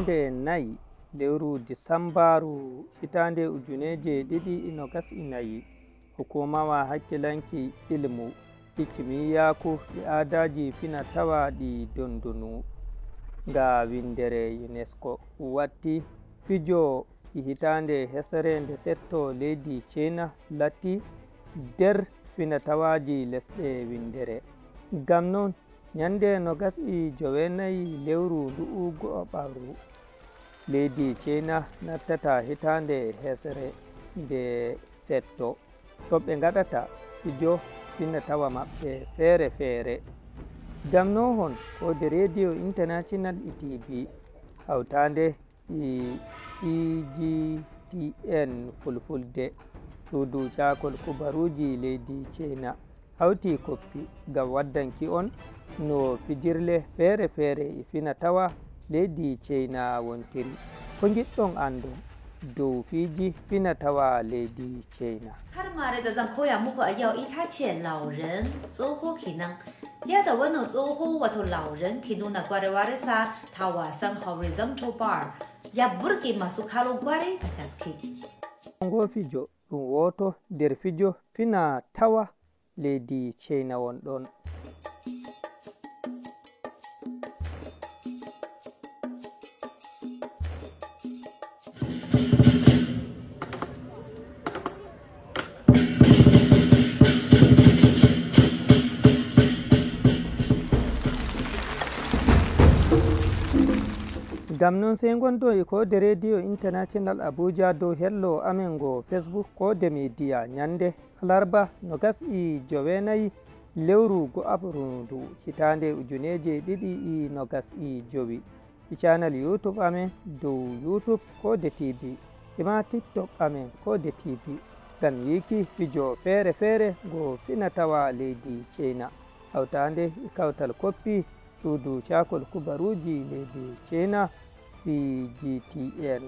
4 lewru Disambaru hitande 2024 hukumawa hakkilanki ilmu kimiyyaku e aadaji fina tawa ɗi dondunu ga windere UNESCO watti fijo hitande hesere nde setto leydi China latti der fina tawaji lesɗe windere. Ngam non nyande 29 lewru ndu'ugo ɓawru leydi China nattata hitande hesere nde setto to ɓe gaɗata fijo fina tawa maɓɓe feere-feere. Ngam nohon kode Radio International TV hawtande CGTN fulfulde suudu cakol kubaruji leydi China hawti koppi ngam waddanki on no fijirle feere-feere e fina tawa leydi China wontiri. Ko giɗɗon andon dow fiji fina tawa leydi China. Har mare da zan koya muku a yau ita ce lauren tsoho kenan. Yadda wannan tsoho wato lauren ke nuna kwarewarsa ta wasan horizontal bar ya burge masu kallo gware da gaske. Ngo fijo ɗum woto nder fijo fina tawa leydi China wonɗon. Ngam non sey gonɗo e kode Radio International Abuja dow hello amen ngo Facebook kode media nyande alarba 29 lewru go'abrundu hitande 2025 e channel YouTube amen dow YouTube kode TV ema TikTok amen kode TV ngam yiki fijo feere-feere ngo fina tawa leydi China hawtande e kawtal koppi suudu cakol kubaruji leydi China CGTN.